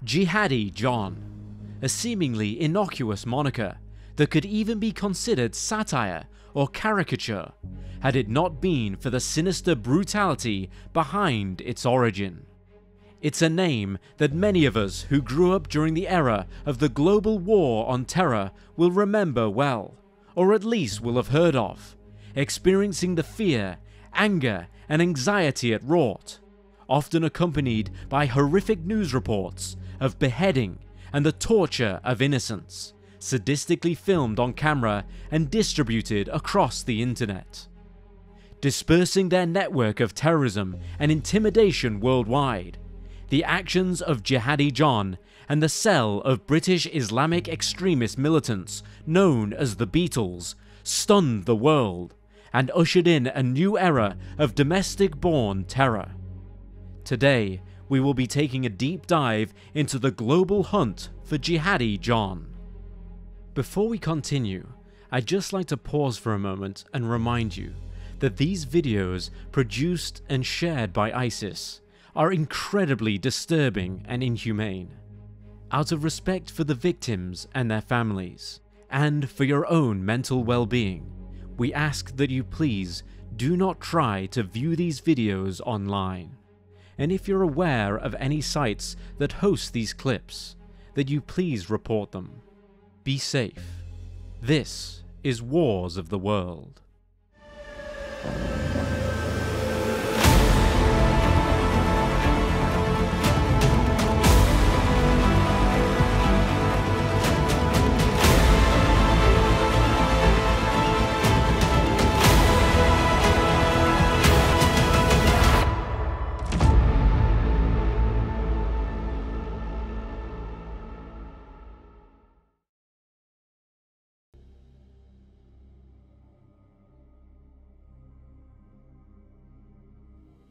Jihadi John, a seemingly innocuous moniker that could even be considered satire or caricature had it not been for the sinister brutality behind its origin. It's a name that many of us who grew up during the era of the global war on terror will remember well, or at least will have heard of, experiencing the fear, anger and anxiety it wrought, often accompanied by horrific news reports of beheading and the torture of innocents, sadistically filmed on camera and distributed across the internet. Dispersing their network of terrorism and intimidation worldwide, the actions of Jihadi John and the cell of British Islamic extremist militants known as the Beatles stunned the world and ushered in a new era of domestic-borne terror. Today, we will be taking a deep dive into the global hunt for Jihadi John. Before we continue, I'd just like to pause for a moment and remind you that these videos produced and shared by ISIS are incredibly disturbing and inhumane. Out of respect for the victims and their families, and for your own mental well-being, we ask that you please do not try to view these videos online. And if you're aware of any sites that host these clips, that you please report them. Be safe. This is Wars of the World.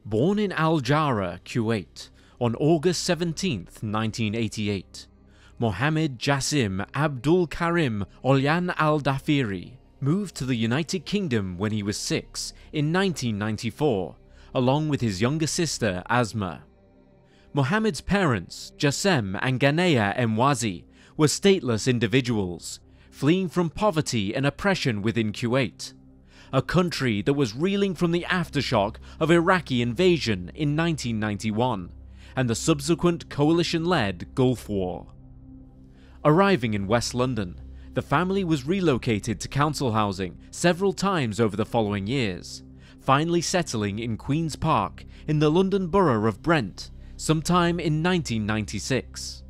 Born in Al Jara, Kuwait, on August 17, 1988, Mohammed Jassim Abdul Karim Olyan al-Dafiri moved to the United Kingdom when he was 6 in 1994, along with his younger sister Asma. Mohammed's parents, Jassem and Ghanaya Emwazi, were stateless individuals, fleeing from poverty and oppression within Kuwait, a country that was reeling from the aftershock of Iraqi invasion in 1991 and the subsequent coalition-led Gulf War. Arriving in West London, the family was relocated to council housing several times over the following years, finally settling in Queen's Park in the London borough of Brent sometime in 1996.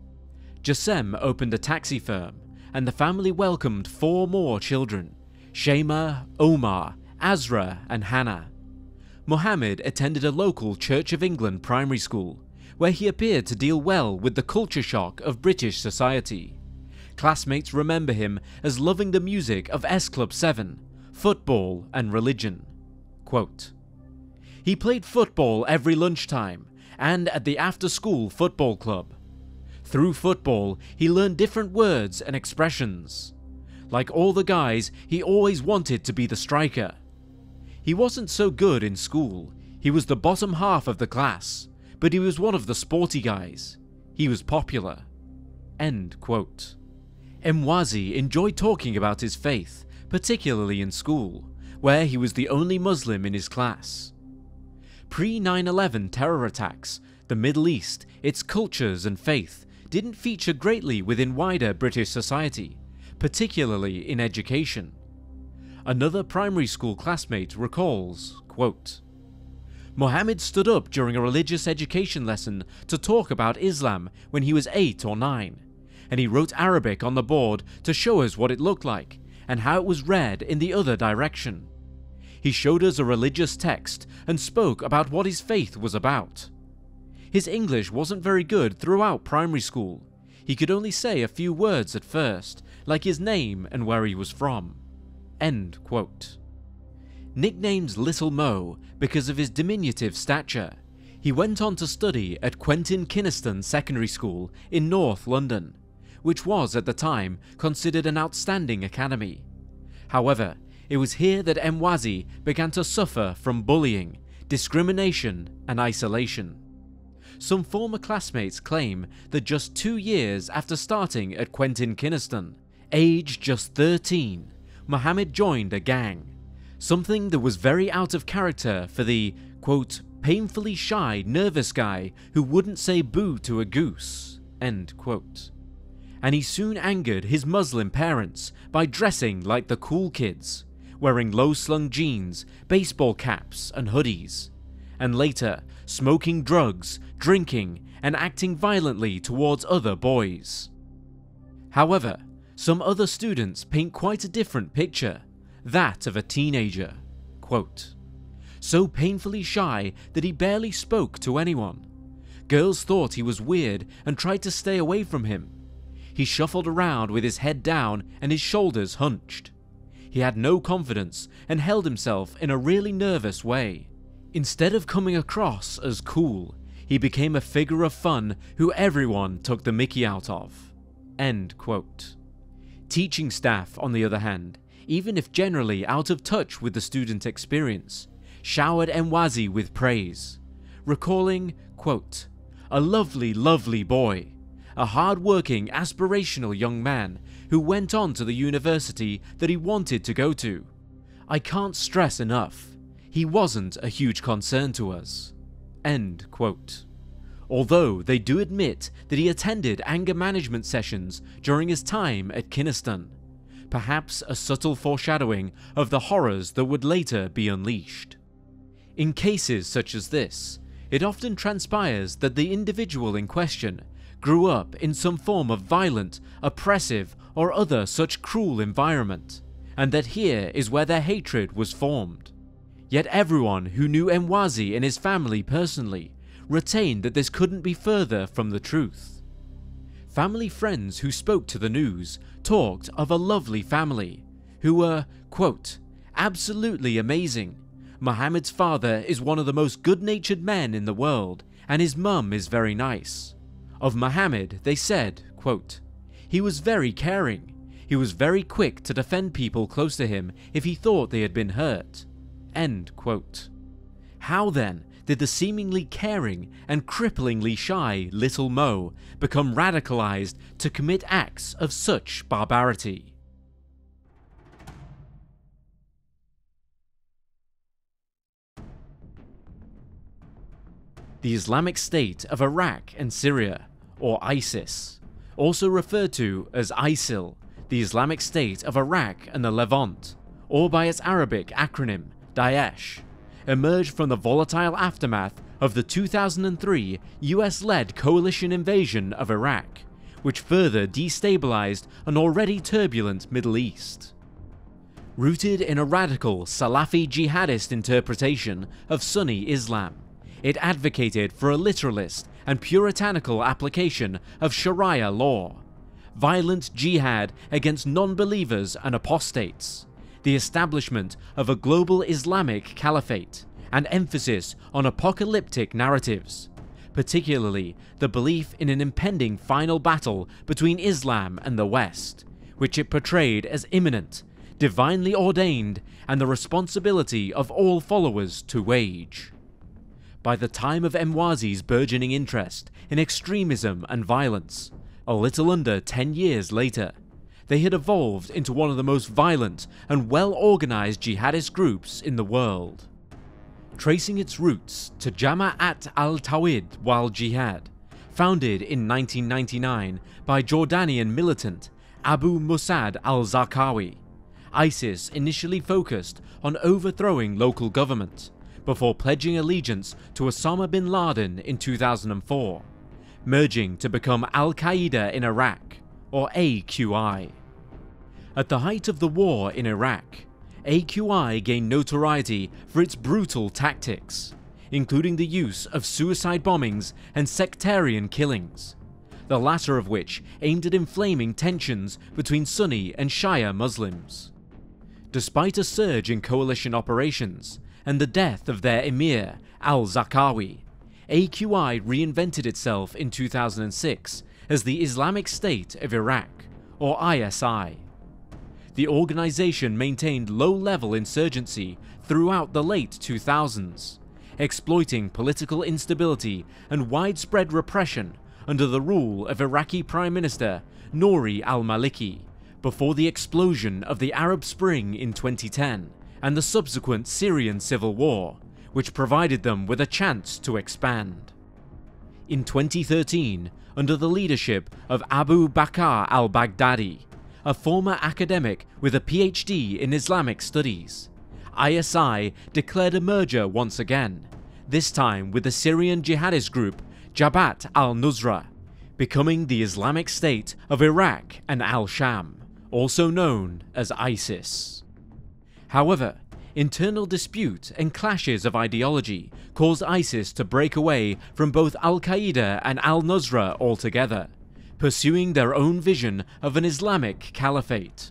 Jassem opened a taxi firm, and the family welcomed 4 more children: Shema, Omar, Azra and Hannah. Mohammed attended a local Church of England primary school, where he appeared to deal well with the culture shock of British society. Classmates remember him as loving the music of S Club 7, football and religion. Quote, "He played football every lunchtime and at the after-school football club. Through football, he learned different words and expressions. Like all the guys, he always wanted to be the striker. He wasn't so good in school, he was the bottom half of the class, but he was one of the sporty guys. He was popular." End quote. Emwazi enjoyed talking about his faith, particularly in school, where he was the only Muslim in his class. Pre-9/11 terror attacks, the Middle East, its cultures and faith didn't feature greatly within wider British society, particularly in education. Another primary school classmate recalls, quote, "Mohammed stood up during a religious education lesson to talk about Islam when he was 8 or 9, and he wrote Arabic on the board to show us what it looked like and how it was read in the other direction. He showed us a religious text and spoke about what his faith was about. His English wasn't very good throughout primary school. He could only say a few words at first, like his name and where he was from." End quote. Nicknamed Little Mo because of his diminutive stature, he went on to study at Quentin Kynaston Secondary School in North London, which was at the time considered an outstanding academy. However, it was here that Emwazi began to suffer from bullying, discrimination and isolation. some former classmates claim that just 2 years after starting at Quentin Kynaston, aged just 13, Mohammed joined a gang, something that was very out of character for the, quote, painfully shy, nervous guy who wouldn't say boo to a goose, end quote. And he soon angered his Muslim parents by dressing like the cool kids, wearing low-slung jeans, baseball caps and hoodies, and later smoking drugs, drinking and acting violently towards other boys. However, some other students paint quite a different picture, that of a teenager, quote, so painfully shy that he barely spoke to anyone. Girls thought he was weird and tried to stay away from him. He shuffled around with his head down and his shoulders hunched. He had no confidence and held himself in a really nervous way. Instead of coming across as cool, he became a figure of fun who everyone took the mickey out of, end quote. Teaching staff, on the other hand, even if generally out of touch with the student experience, showered Enwazi with praise, recalling, quote, a lovely, lovely boy, a hard-working, aspirational young man who went on to the university that he wanted to go to. I can't stress enough, he wasn't a huge concern to us, end quote. Although they do admit that he attended anger management sessions during his time at Kynaston, perhaps a subtle foreshadowing of the horrors that would later be unleashed. In cases such as this, it often transpires that the individual in question grew up in some form of violent, oppressive, or other such cruel environment, and that here is where their hatred was formed. Yet everyone who knew Enwazi and his family personally retained that this couldn't be further from the truth. Family friends who spoke to the news talked of a lovely family, who were, quote, absolutely amazing. Mohammed's father is one of the most good-natured men in the world, and his mum is very nice. Of Mohammed, they said, quote, he was very caring. He was very quick to defend people close to him if he thought they had been hurt, end quote. How then did the seemingly caring and cripplingly shy little Mo become radicalized to commit acts of such barbarity? The Islamic State of Iraq and Syria, or ISIS, also referred to as ISIL, the Islamic State of Iraq and the Levant, or by its Arabic acronym Daesh, emerged from the volatile aftermath of the 2003 US-led coalition invasion of Iraq, which further destabilized an already turbulent Middle East. Rooted in a radical Salafi jihadist interpretation of Sunni Islam, it advocated for a literalist and puritanical application of Sharia law, violent jihad against non-believers and apostates, the establishment of a global Islamic caliphate, and emphasis on apocalyptic narratives, particularly the belief in an impending final battle between Islam and the West, which it portrayed as imminent, divinely ordained, and the responsibility of all followers to wage. By the time of Enwazi's burgeoning interest in extremism and violence, a little under 10 years later, they had evolved into one of the most violent and well-organized jihadist groups in the world. Tracing its roots to Jama'at al-Tawhid wal-Jihad, founded in 1999 by Jordanian militant Abu Musad al-Zarqawi, ISIS initially focused on overthrowing local government, before pledging allegiance to Osama bin Laden in 2004, merging to become Al-Qaeda in Iraq, or AQI. At the height of the war in Iraq, AQI gained notoriety for its brutal tactics, including the use of suicide bombings and sectarian killings, the latter of which aimed at inflaming tensions between Sunni and Shia Muslims. Despite a surge in coalition operations and the death of their emir, al-Zarqawi, AQI reinvented itself in 2006 as the Islamic State of Iraq, or ISI. The organization maintained low-level insurgency throughout the late 2000s, exploiting political instability and widespread repression under the rule of Iraqi Prime Minister Nouri al-Maliki, before the explosion of the Arab Spring in 2010 and the subsequent Syrian civil war, which provided them with a chance to expand. In 2013, under the leadership of Abu Bakr al-Baghdadi, a former academic with a PhD in Islamic studies, ISI declared a merger once again, this time with the Syrian jihadist group Jabhat al-Nusra, becoming the Islamic State of Iraq and al-Sham, also known as ISIS. However, internal dispute and clashes of ideology caused ISIS to break away from both Al-Qaeda and al-Nusra altogether, pursuing their own vision of an Islamic caliphate.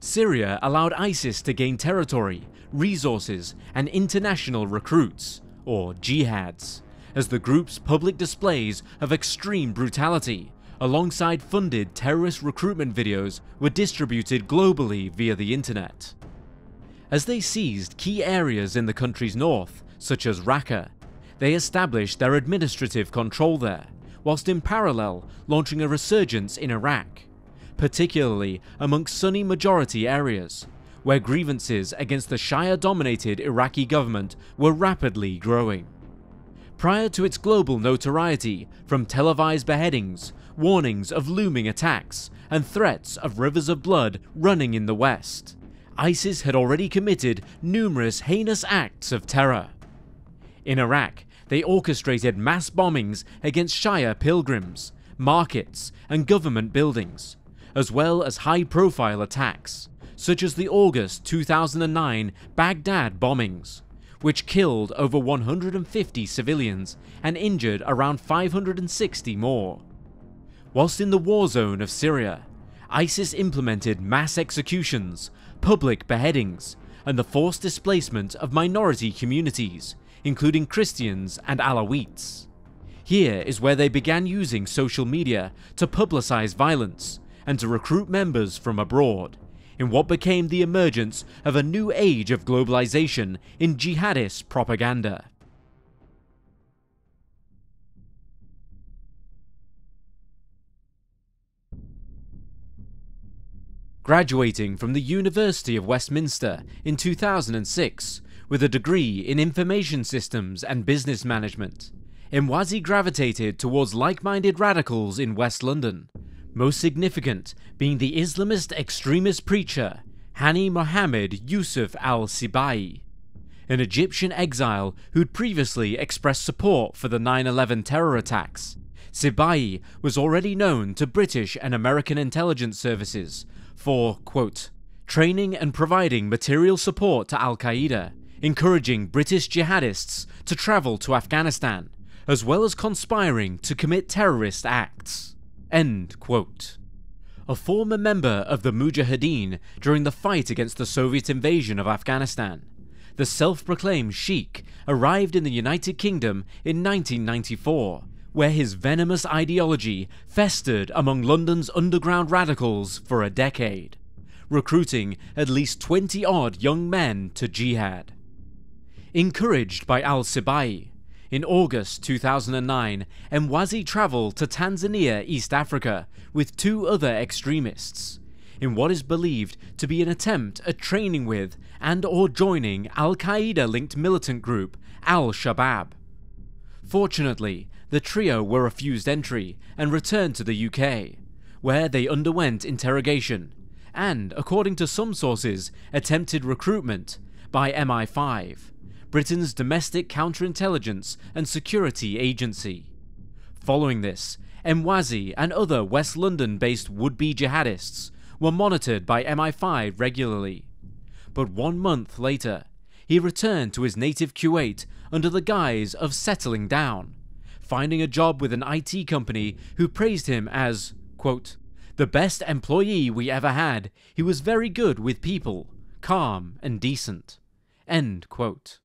Syria allowed ISIS to gain territory, resources, and international recruits, or jihads, as the group's public displays of extreme brutality, alongside funded terrorist recruitment videos, were distributed globally via the internet. As they seized key areas in the country's north, such as Raqqa, they established their administrative control there, whilst in parallel launching a resurgence in Iraq, particularly amongst Sunni majority areas, where grievances against the Shia-dominated Iraqi government were rapidly growing. Prior to its global notoriety from televised beheadings, warnings of looming attacks, and threats of rivers of blood running in the west, ISIS had already committed numerous heinous acts of terror. In Iraq, they orchestrated mass bombings against Shia pilgrims, markets, and government buildings, as well as high-profile attacks, such as the August 2009 Baghdad bombings, which killed over 150 civilians and injured around 560 more. Whilst in the war zone of Syria, ISIS implemented mass executions, public beheadings, and the forced displacement of minority communities, including Christians and Alawites. Here is where they began using social media to publicize violence and to recruit members from abroad, in what became the emergence of a new age of globalization in jihadist propaganda. Graduating from the University of Westminster in 2006 with a degree in Information Systems and Business Management, Emwazi gravitated towards like-minded radicals in West London, most significant being the Islamist extremist preacher Hani Mohammed Yusuf al-Sibai, an Egyptian exile who'd previously expressed support for the 9/11 terror attacks. Sibai was already known to British and American intelligence services for, quote, training and providing material support to Al-Qaeda, encouraging British jihadists to travel to Afghanistan, as well as conspiring to commit terrorist acts. End quote. A former member of the Mujahideen during the fight against the Soviet invasion of Afghanistan, the self-proclaimed Sheikh arrived in the United Kingdom in 1994, where his venomous ideology festered among London's underground radicals for a decade, recruiting at least 20-odd young men to jihad. Encouraged by al-Sibai, in August 2009, Emwazi travelled to Tanzania, East Africa, with 2 other extremists, in what is believed to be an attempt at training with and/or joining Al-Qaeda-linked militant group Al-Shabaab. Fortunately, the trio were refused entry and returned to the UK, where they underwent interrogation and, according to some sources, attempted recruitment by MI5, Britain's domestic counterintelligence and security agency. Following this, Emwazi and other West London-based would-be jihadists were monitored by MI5 regularly. But 1 month later, he returned to his native Kuwait under the guise of settling down, finding a job with an IT company who praised him as, quote, the best employee we ever had. He was very good with people, calm and decent. End quote.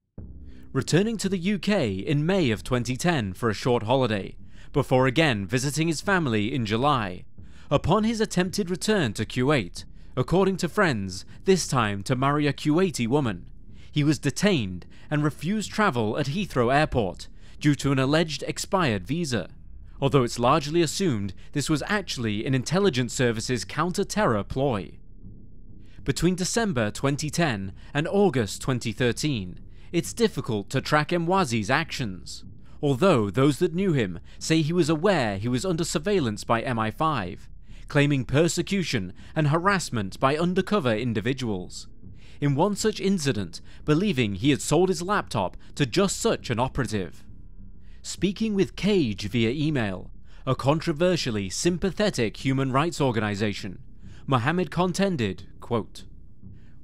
Returning to the UK in May of 2010 for a short holiday, before again visiting his family in July. Upon his attempted return to Kuwait, according to friends, this time to marry a Kuwaiti woman, he was detained and refused travel at Heathrow Airport due to an alleged expired visa, although it's largely assumed this was actually an intelligence service's counter-terror ploy. Between December 2010 and August 2013, it's difficult to track Mwazi's actions, although those that knew him say he was aware he was under surveillance by MI5, claiming persecution and harassment by undercover individuals. In one such incident, believing he had sold his laptop to just such an operative. Speaking with Cage via email, a controversially sympathetic human rights organization, Mohammed contended, quote,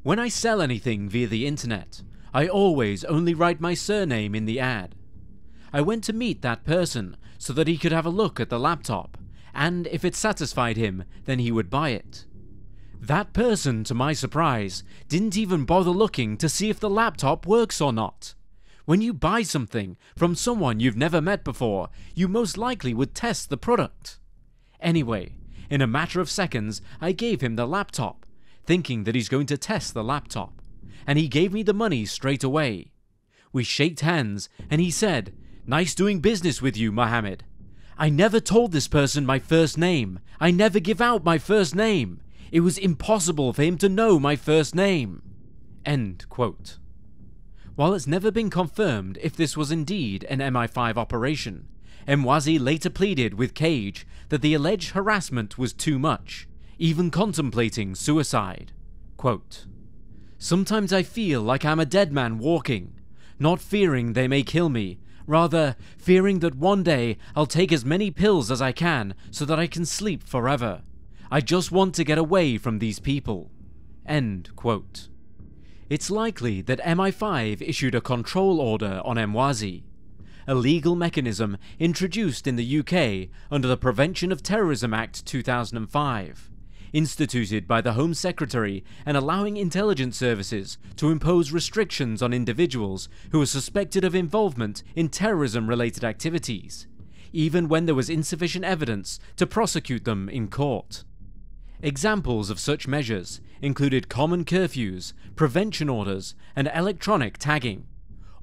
"When I sell anything via the internet, I always only write my surname in the ad. I went to meet that person so that he could have a look at the laptop, and if it satisfied him, then he would buy it. That person, to my surprise, didn't even bother looking to see if the laptop works or not. When you buy something from someone you've never met before, you most likely would test the product. Anyway, in a matter of seconds, I gave him the laptop, thinking that he's going to test the laptop, and he gave me the money straight away. We shaked hands, and he said, 'Nice doing business with you, Mohammed. I never told this person my first name. I never give out my first name. It was impossible for him to know my first name.'" End quote. While it's never been confirmed if this was indeed an MI5 operation, Mwazi later pleaded with Cage that the alleged harassment was too much, even contemplating suicide. Quote, "Sometimes I feel like I'm a dead man walking, not fearing they may kill me, rather fearing that one day I'll take as many pills as I can so that I can sleep forever. I just want to get away from these people." End quote. It's likely that MI5 issued a control order on Mwazi, a legal mechanism introduced in the UK under the Prevention of Terrorism Act 2005, instituted by the Home Secretary and allowing intelligence services to impose restrictions on individuals who are suspected of involvement in terrorism-related activities, even when there was insufficient evidence to prosecute them in court. Examples of such measures included common curfews, prevention orders, and electronic tagging,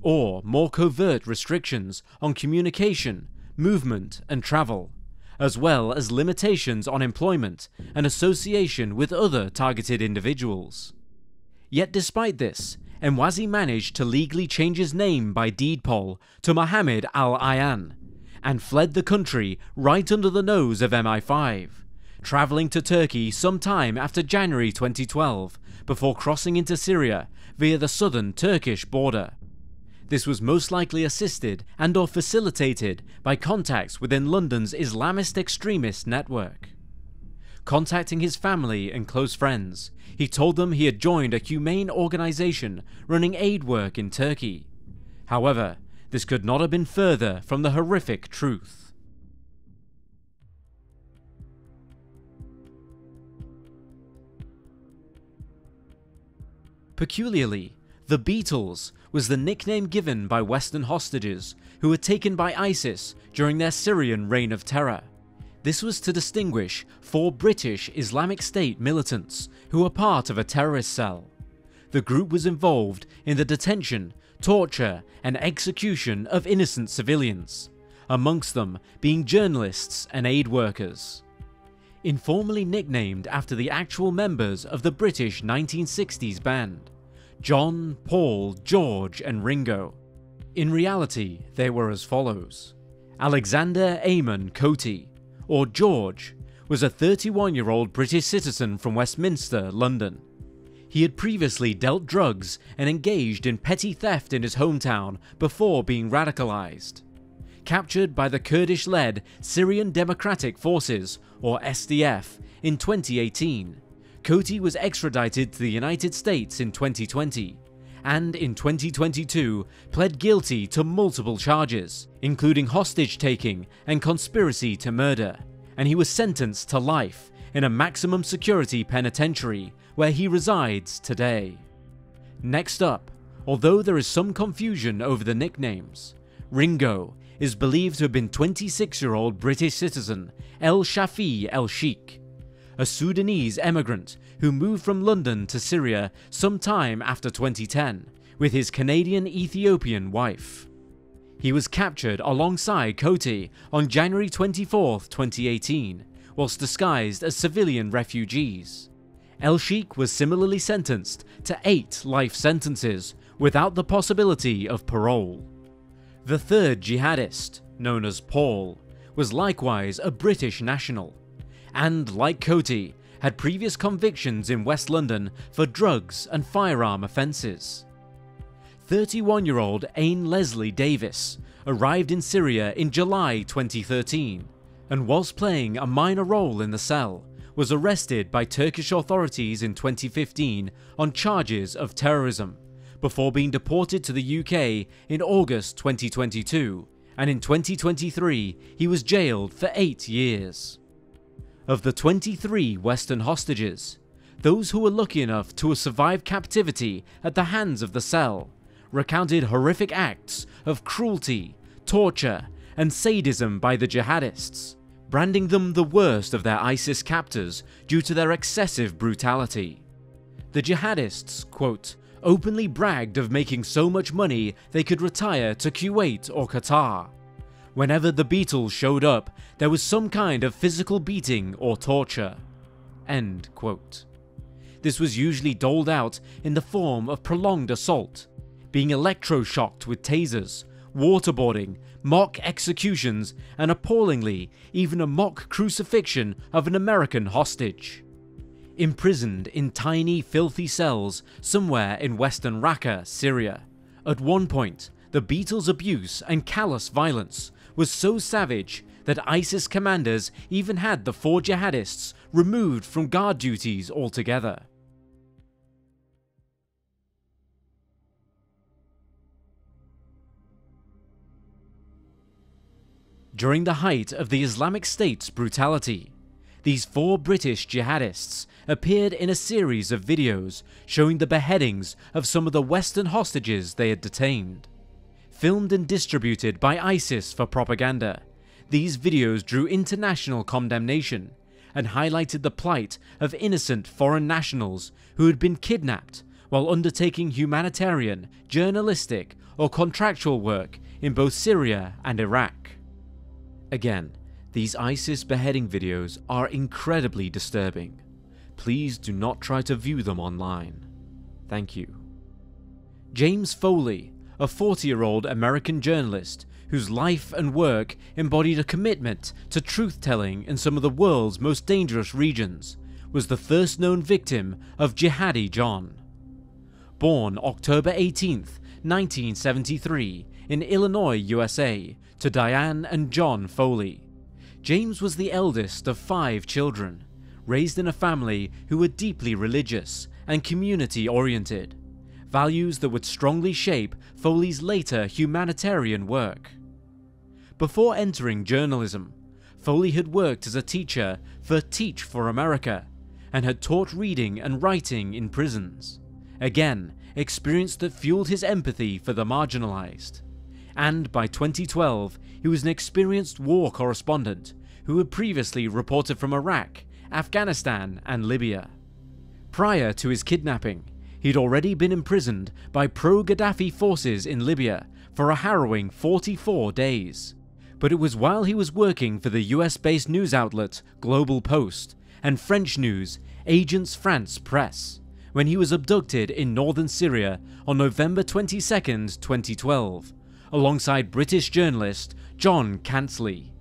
or more covert restrictions on communication, movement, and travel, as well as limitations on employment and association with other targeted individuals. Yet despite this, Mwazi managed to legally change his name by deed poll to Mohammed Al-Ayan, and fled the country right under the nose of MI5, travelling to Turkey sometime after January 2012, before crossing into Syria via the southern Turkish border. This was most likely assisted and/or facilitated by contacts within London's Islamist extremist network. Contacting his family and close friends, he told them he had joined a humane organisation running aid work in Turkey. However, this could not have been further from the horrific truth. Peculiarly, the Beatles was the nickname given by Western hostages who were taken by ISIS during their Syrian reign of terror. This was to distinguish 4 British Islamic State militants who were part of a terrorist cell. The group was involved in the detention, torture, and execution of innocent civilians, amongst them being journalists and aid workers. Informally nicknamed after the actual members of the British 1960s band, John, Paul, George, and Ringo. In reality, they were as follows. Alexander Amon Coty, or George, was a 31-year-old British citizen from Westminster, London. He had previously dealt drugs and engaged in petty theft in his hometown before being radicalized. Captured by the Kurdish-led Syrian Democratic Forces, or SDF, in 2018, Coty was extradited to the United States in 2020, and in 2022 pled guilty to multiple charges, including hostage-taking and conspiracy to murder, and he was sentenced to life in a maximum security penitentiary where he resides today. Next up, although there is some confusion over the nicknames, Ringo is believed to have been 26-year-old British citizen El Shafi El Sheikh, a Sudanese emigrant who moved from London to Syria sometime after 2010, with his Canadian-Ethiopian wife. He was captured alongside Koti on January 24, 2018, whilst disguised as civilian refugees. El-Sheikh was similarly sentenced to 8 life sentences without the possibility of parole. The third jihadist, known as Paul, was likewise a British national, and, like Koti, had previous convictions in West London for drugs and firearm offences. 31-year-old Ain Leslie Davis arrived in Syria in July 2013, and whilst playing a minor role in the cell, was arrested by Turkish authorities in 2015 on charges of terrorism, before being deported to the UK in August 2022, and in 2023 he was jailed for 8 years. Of the 23 Western hostages, those who were lucky enough to have survived captivity at the hands of the cell recounted horrific acts of cruelty, torture, and sadism by the jihadists, branding them the worst of their ISIS captors due to their excessive brutality. The jihadists, quote, openly bragged of making so much money they could retire to Kuwait or Qatar. Whenever the Beatles showed up, there was some kind of physical beating or torture. End quote. This was usually doled out in the form of prolonged assault, being electroshocked with tasers, waterboarding, mock executions, and appallingly, even a mock crucifixion of an American hostage. Imprisoned in tiny, filthy cells somewhere in western Raqqa, Syria, at one point, the Beatles' abuse and callous violence was so savage that ISIS commanders even had the 4 jihadists removed from guard duties altogether. During the height of the Islamic State's brutality, these 4 British jihadists appeared in a series of videos showing the beheadings of some of the Western hostages they had detained. Filmed and distributed by ISIS for propaganda, these videos drew international condemnation and highlighted the plight of innocent foreign nationals who had been kidnapped while undertaking humanitarian, journalistic, or contractual work in both Syria and Iraq. Again, these ISIS beheading videos are incredibly disturbing. Please do not try to view them online. Thank you. James Foley, a 40-year-old American journalist whose life and work embodied a commitment to truth-telling in some of the world's most dangerous regions, was the first known victim of Jihadi John. Born October 18, 1973, in Illinois, USA, to Diane and John Foley, James was the eldest of 5 children, raised in a family who were deeply religious and community-oriented, values that would strongly shape Foley's later humanitarian work. Before entering journalism, Foley had worked as a teacher for Teach for America and had taught reading and writing in prisons, again experience that fueled his empathy for the marginalized. And by 2012, he was an experienced war correspondent who had previously reported from Iraq, Afghanistan, and Libya. Prior to his kidnapping, he'd already been imprisoned by pro-Gaddafi forces in Libya for a harrowing 44 days. But it was while he was working for the US-based news outlet Global Post and French news Agence France Presse when he was abducted in northern Syria on November 22, 2012, alongside British journalist John Cantley.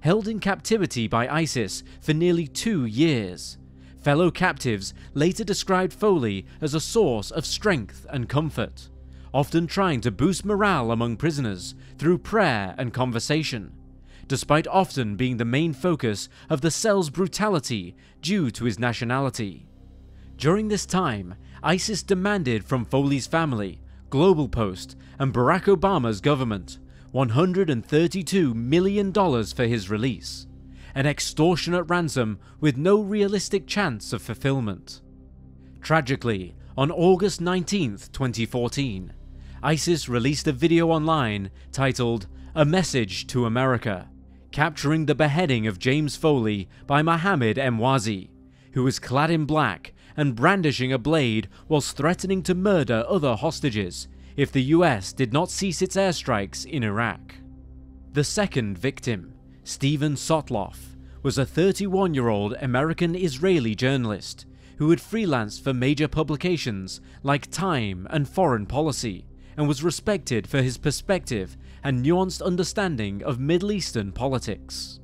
Held in captivity by ISIS for nearly 2 years, fellow captives later described Foley as a source of strength and comfort, often trying to boost morale among prisoners through prayer and conversation, despite often being the main focus of the cell's brutality due to his nationality. During this time, ISIS demanded from Foley's family, Global Post, and Barack Obama's government $132 million for his release, an extortionate ransom with no realistic chance of fulfillment. Tragically, on August 19, 2014, ISIS released a video online titled "A Message to America," capturing the beheading of James Foley by Mohammed Emwazi, who was clad in black and brandishing a blade whilst threatening to murder other hostages if the US did not cease its airstrikes in Iraq. The second victim, Steven Sotloff, was a 31-year-old American-Israeli journalist who had freelanced for major publications like Time and Foreign Policy, and was respected for his perspective and nuanced understanding of Middle Eastern politics.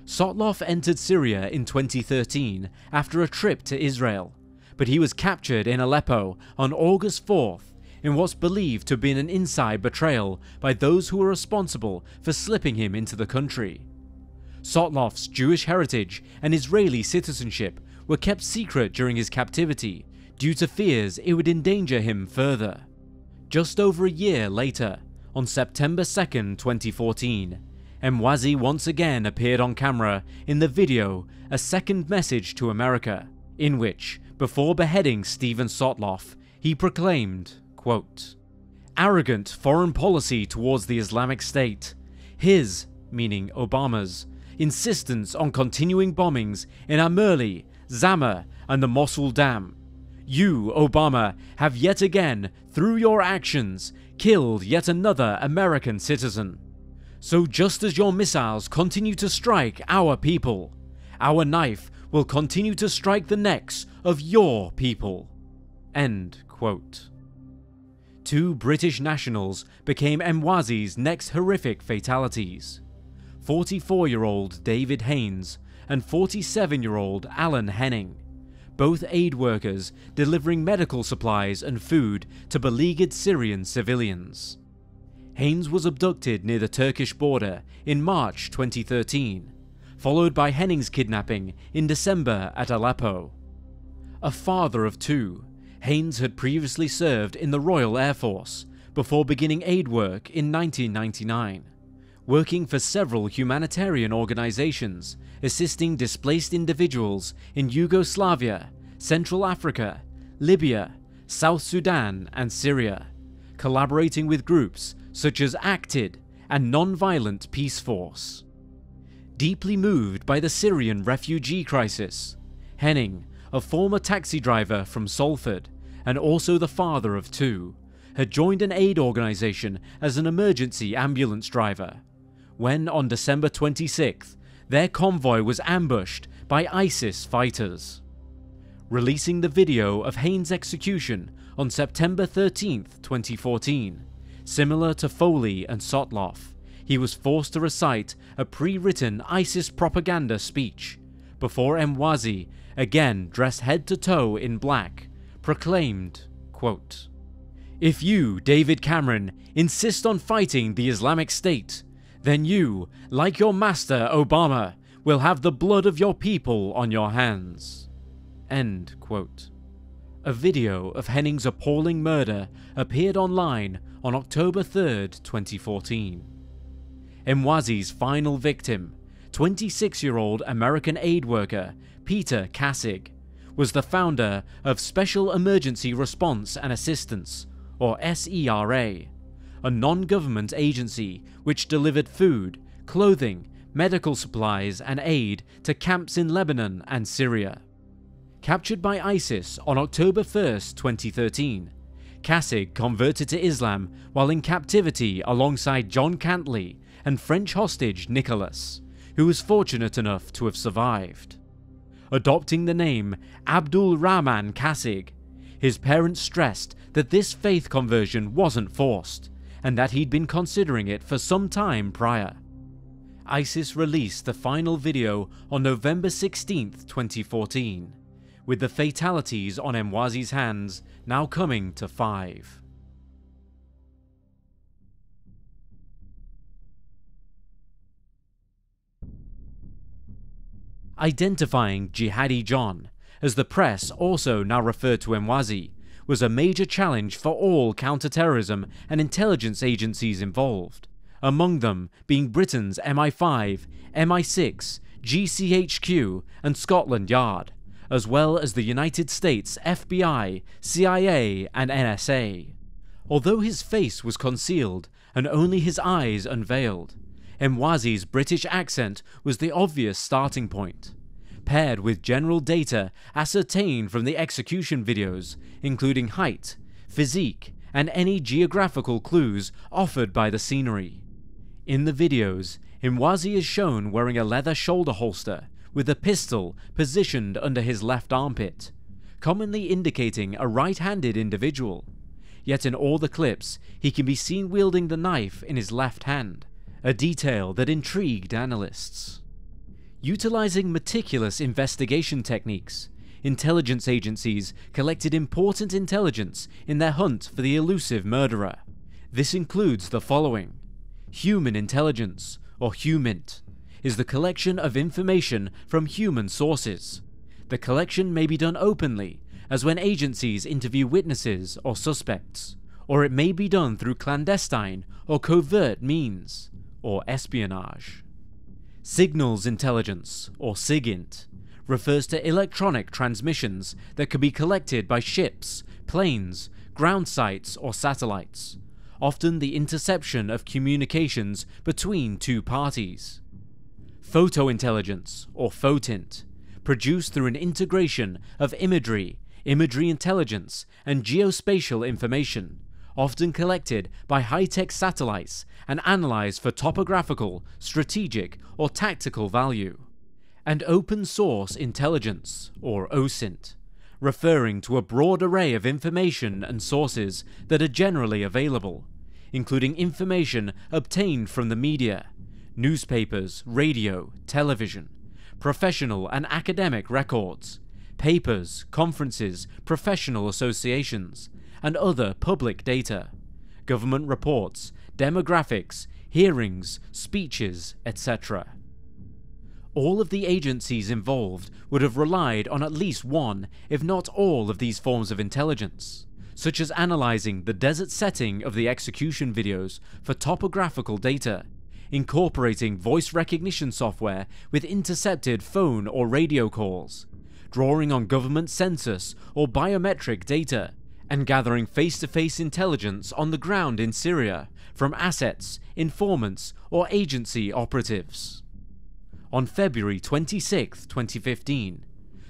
Sotloff entered Syria in 2013 after a trip to Israel, but he was captured in Aleppo on August 4th in what's believed to have been an inside betrayal by those who were responsible for slipping him into the country. Sotloff's Jewish heritage and Israeli citizenship were kept secret during his captivity due to fears it would endanger him further. Just over a year later, on September 2nd, 2014, Emwazi once again appeared on camera in the video A Second Message to America, in which, before beheading Steven Sotloff, he proclaimed, quote, "Arrogant foreign policy towards the Islamic State, his," meaning Obama's, "insistence on continuing bombings in Amerli, Zama and the Mosul Dam. You, Obama, have yet again, through your actions, killed yet another American citizen. So just as your missiles continue to strike our people, our knife will continue to strike the necks of your people." End quote. Two British nationals became Emwazi's next horrific fatalities. 44-year-old David Haynes and 47-year-old Alan Henning, both aid workers delivering medical supplies and food to beleaguered Syrian civilians. Haynes was abducted near the Turkish border in March 2013, followed by Henning's kidnapping in December at Aleppo. A father of two, Haynes had previously served in the Royal Air Force before beginning aid work in 1999. Working for several humanitarian organizations assisting displaced individuals in Yugoslavia, Central Africa, Libya, South Sudan and Syria, collaborating with groups such as ACTID and Non-Violent Peace Force. Deeply moved by the Syrian refugee crisis, Henning, a former taxi driver from Salford and also the father of two, had joined an aid organization as an emergency ambulance driver, when on December 26th, their convoy was ambushed by ISIS fighters. Releasing the video of Haynes' execution on September 13th, 2014, similar to Foley and Sotloff, he was forced to recite a pre-written ISIS propaganda speech, before Emwazi, again dressed head to toe in black, proclaimed, quote, "If you, David Cameron, insist on fighting the Islamic State, then you, like your master Obama, will have the blood of your people on your hands." End quote. A video of Henning's appalling murder appeared online on October 3rd, 2014. Emwazi's final victim, 26-year-old American aid worker Peter Kassig, was the founder of Special Emergency Response and Assistance, or SERA, a non-government agency which delivered food, clothing, medical supplies and aid to camps in Lebanon and Syria. Captured by ISIS on October 1st, 2013, Kassig converted to Islam while in captivity alongside John Cantley and French hostage Nicholas, who was fortunate enough to have survived. Adopting the name Abdul Rahman Kassig, his parents stressed that this faith conversion wasn't forced, and that he'd been considering it for some time prior. ISIS released the final video on November 16th, 2014, with the fatalities on Emwazi's hands now coming to 5. Identifying Jihadi John, as the press also now referred to Emwazi, was a major challenge for all counter-terrorism and intelligence agencies involved, among them being Britain's MI5, MI6, GCHQ and Scotland Yard, as well as the United States FBI, CIA and NSA. Although his face was concealed and only his eyes unveiled, Emwazi's British accent was the obvious starting point. paired with general data ascertained from the execution videos, including height, physique, and any geographical clues offered by the scenery. In the videos, Emwazi is shown wearing a leather shoulder holster with a pistol positioned under his left armpit, commonly indicating a right-handed individual. Yet in all the clips, he can be seen wielding the knife in his left hand, a detail that intrigued analysts. Utilizing meticulous investigation techniques, intelligence agencies collected important intelligence in their hunt for the elusive murderer. This includes the following. Human intelligence, or HUMINT, is the collection of information from human sources. The collection may be done openly, as when agencies interview witnesses or suspects, or it may be done through clandestine or covert means, or espionage. Signals intelligence, or SIGINT, refers to electronic transmissions that can be collected by ships, planes, ground sites, or satellites, often the interception of communications between two parties. Photo intelligence, or PHOTINT, produced through an integration of imagery intelligence, and geospatial information, often collected by high-tech satellites and analyzed for topographical, strategic, or tactical value. And open source intelligence, or OSINT, referring to a broad array of information and sources that are generally available, including information obtained from the media, newspapers, radio, television, professional and academic records, papers, conferences, professional associations, and other public data, government reports, demographics, hearings, speeches, etc. All of the agencies involved would have relied on at least one, if not all, of these forms of intelligence, such as analyzing the desert setting of the execution videos for topographical data, incorporating voice recognition software with intercepted phone or radio calls, drawing on government census or biometric data, and gathering face-to-face intelligence on the ground in Syria from assets, informants, or agency operatives. On February 26, 2015,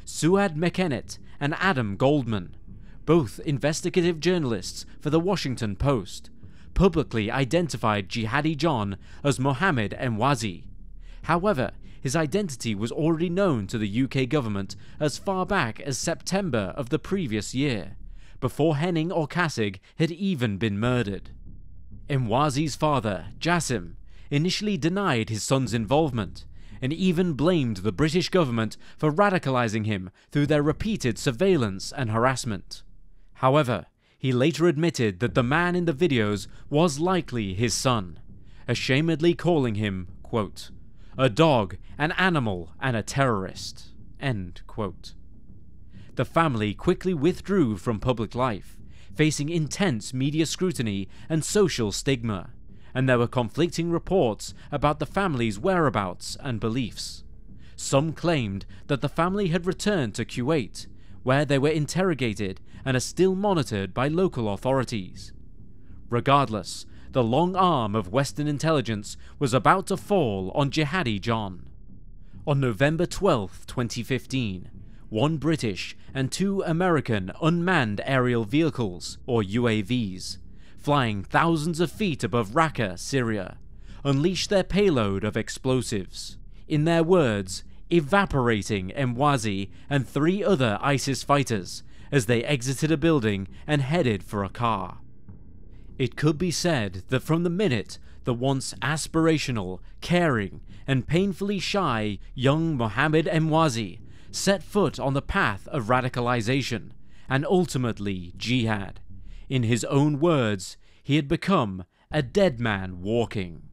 Suad Mekenet and Adam Goldman, both investigative journalists for the Washington Post, publicly identified Jihadi John as Mohammed Emwazi. However, his identity was already known to the UK government as far back as September of the previous year, before Henning or Kasig had even been murdered. Emwazi's father, Jassim, initially denied his son's involvement, and even blamed the British government for radicalizing him through their repeated surveillance and harassment. However, he later admitted that the man in the videos was likely his son, ashamedly calling him, quote, a dog, an animal, and a terrorist, end quote. The family quickly withdrew from public life, facing intense media scrutiny and social stigma, and there were conflicting reports about the family's whereabouts and beliefs. Some claimed that the family had returned to Kuwait, where they were interrogated and are still monitored by local authorities. Regardless, the long arm of Western intelligence was about to fall on Jihadi John. On November 12, 2015, one British and two American unmanned aerial vehicles, or UAVs, flying thousands of feet above Raqqa, Syria, unleashed their payload of explosives. In their words, evaporating Emwazi and 3 other ISIS fighters as they exited a building and headed for a car. It could be said that from the minute the once aspirational, caring, and painfully shy young Mohammed Emwazi set foot on the path of radicalization and ultimately jihad, in his own words, he had become a dead man walking.